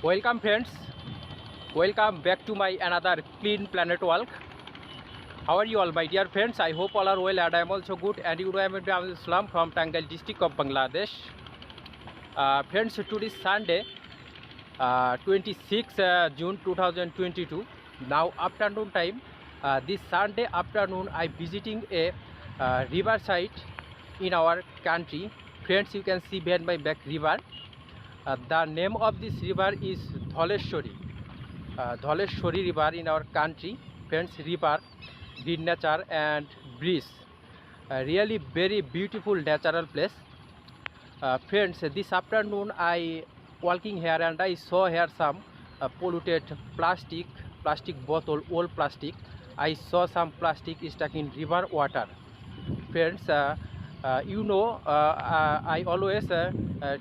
Welcome friends, welcome back to my another clean planet walk. How are you all my dear friends? I hope all are well and I am also good, and you know I am Islam from Tangal district of Bangladesh. Friends, today is Sunday, 26 June 2022. Now afternoon time. This Sunday afternoon I visiting a riverside in our country. Friends, you can see behind my back river. The name of this river is Dhaleshwari. Dhaleshwari river in our country. Friends, river, green nature and breeze. Really very beautiful natural place. Friends, this afternoon I walking here and I saw here some polluted plastic bottle, old plastic. I saw some plastic stuck in river water. Friends, I always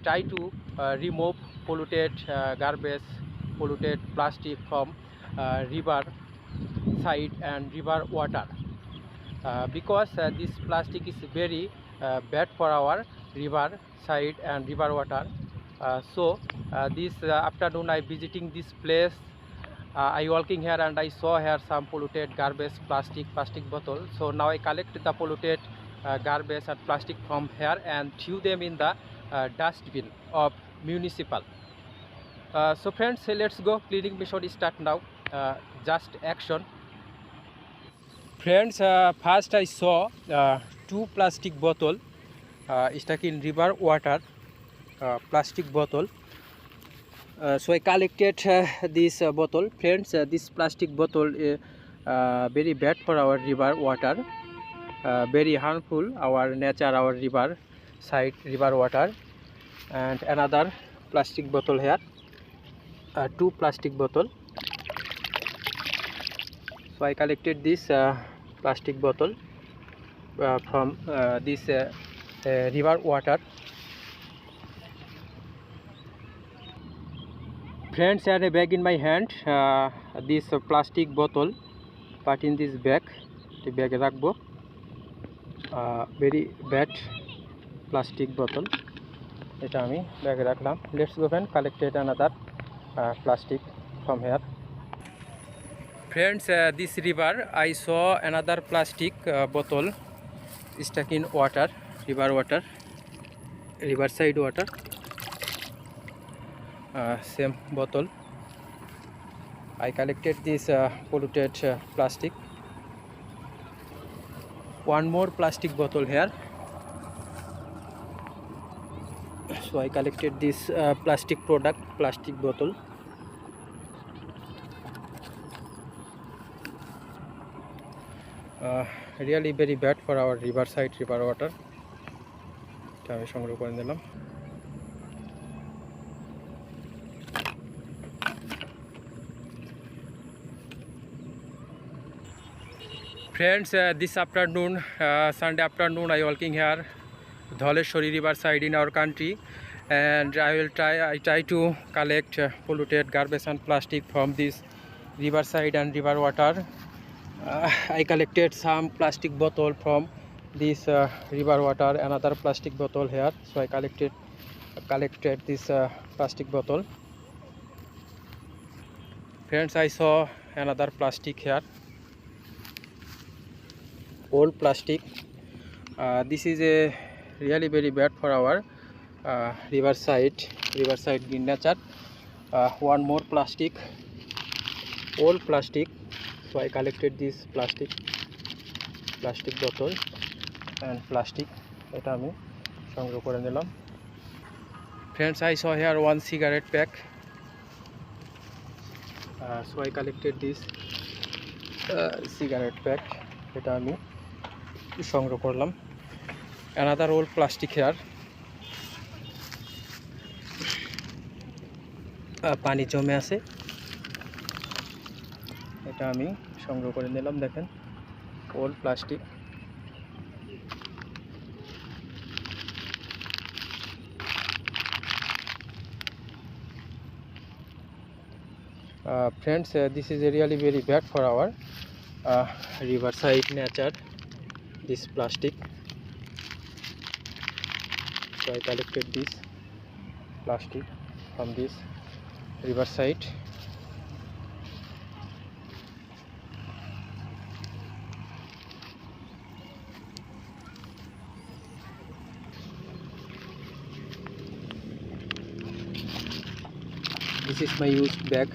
try to remove polluted garbage, polluted plastic from river side and river water, because this plastic is very bad for our river side and river water. So this afternoon I visiting this place. I walking here and I saw here some polluted garbage, plastic bottle. So now I collect the polluted garbage and plastic from here and threw them in the dustbin of municipal. So friends, let's go. Cleaning mission start now. Just action. Friends, first I saw two plastic bottle stuck in river water. Plastic bottle. So I collected this bottle. Friends, this plastic bottle is very bad for our river water, very harmful our nature, our river side river water. And another plastic bottle here, two plastic bottle. So I collected this plastic bottle from this river water. Friends, I had a bag in my hand. This plastic bottle, but in this bag, the bag rakbo. Very bad plastic bottle. Eta ami bag raklam. Let's go and collect another plastic from here. Friends, this river I saw another plastic bottle stuck in water, river water, riverside water. Same bottle. I collected this polluted plastic. One more plastic bottle here. So I collected this plastic bottle. Really very bad for our riverside river water. আমি সংগ্রহ করে নিলাম। Friends, this afternoon, Sunday afternoon, I walking here, Dhaleshwari riverside in our country, and I try to collect polluted garbage and plastic from this riverside and river water. I collected some plastic bottle from this river water, another plastic bottle here. So I collected this plastic bottle. Friends, I saw another plastic here, old plastic. This is a really very bad for our riverside green nature. One more plastic, old plastic. So I collected this plastic bottle and plastic. Eta ami সংগ্রহ করে নিলাম। Friends, I saw here one cigarette pack. So I collected this cigarette pack. Eta ami সংগ্রহ করলাম। Another old plastic here. পানি জমে আছে, এটা আমি সংগ্রহ করে নিলাম। দেখেন, old plastic. Friends, this is really very bad for our riverside nature, this plastic. So I collected this plastic from this riverside. This is my used bag.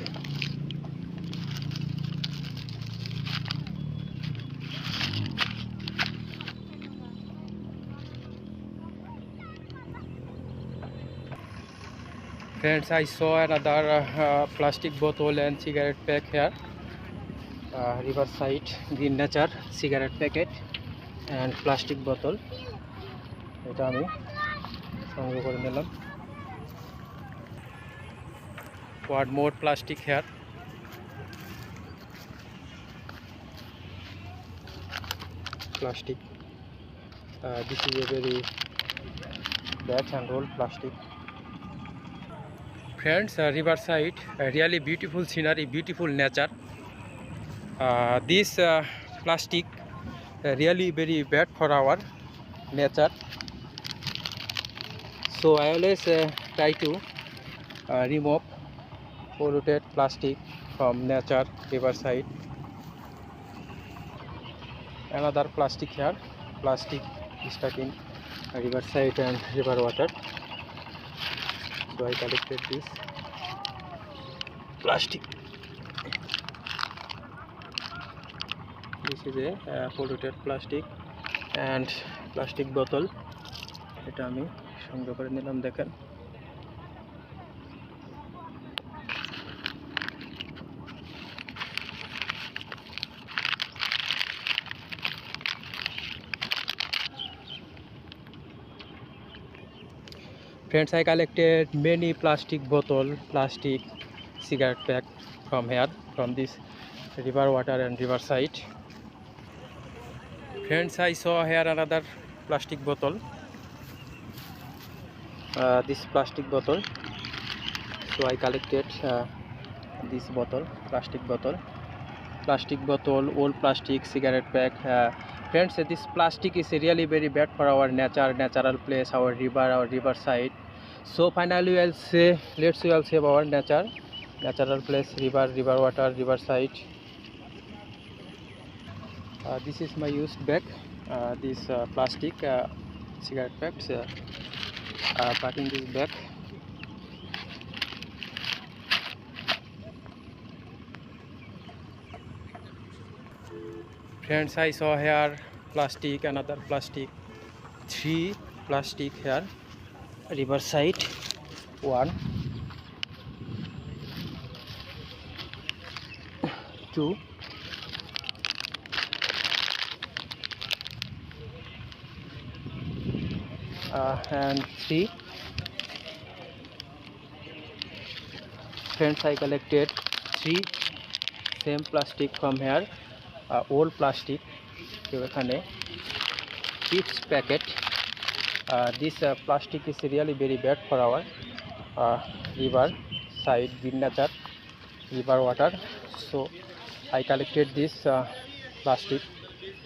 Friends, I saw another plastic bottle and cigarette pack here. Riverside green nature cigarette packet and plastic bottle. এটা আমি সংগ্রহ করে নিলাম. What more plastic here? Plastic. This is a very bad and old plastic. Friends, riverside, really beautiful scenery, beautiful nature. This plastic really very bad for our nature. So I always try to remove polluted plastic from nature, riverside. Another plastic here. Plastic is stuck in riverside and river water. So I collected this plastic. This is a polluted plastic and plastic bottle. এটা আমি সংগ্রহ করে নিলাম. দেখেন, friends, I collected many plastic bottle, plastic cigarette pack from here, from this river water and riverside. Friends, I saw here another plastic bottle. This plastic bottle. So I collected this bottle, plastic bottle, old plastic cigarette pack. Friends, this plastic is really very bad for our nature, natural place, our riverside. So finally I'll say, let's all save our nature, natural place, river water, riverside. This is my used bag. This plastic cigarette packs back in this bag. Friends, I saw here plastic, another plastic, 3 plastic here, riverside. 1, 2, and 3. Friends, I collected 3 same plastic from here, old plastic. এখানে chips packet. This plastic is really very bad for our river side, green nature, river water. So I collected this plastic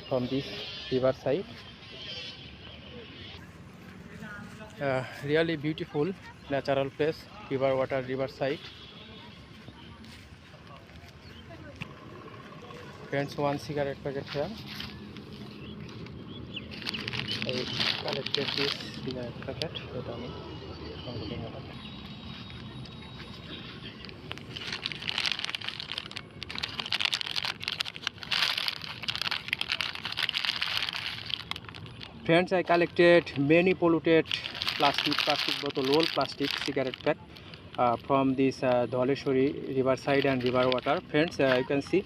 from this river side. Really beautiful natural place, river water, river side. Friends, 1 cigarette packet here. I collected this cigarette packet. Friends, I collected many polluted plastic bottle, old plastic cigarette pack from this Dhaleshwari riverside and river water. Friends, you can see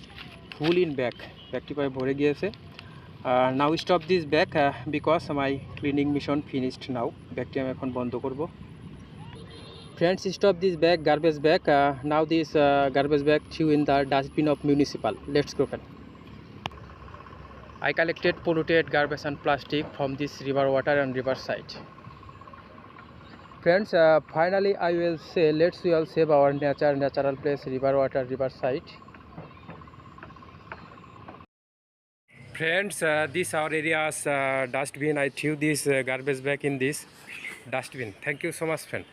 full in bag. Bagটি প্রায় ভরে গিয়েছে. Now stop this bag because my cleaning mission finished now. Bagটি আমি এখন বন্ধ করব. Friends, stop this bag, garbage bag. Now this garbage bag threw in the dustbin of municipal. Let's go. I collected polluted garbage and plastic from this river water and riverside. Friends, finally I will say, let's we all save our nature, natural place, river water, riverside. Friends, this our area's dustbin. I threw this garbage bag in this dustbin. Thank you so much, friend.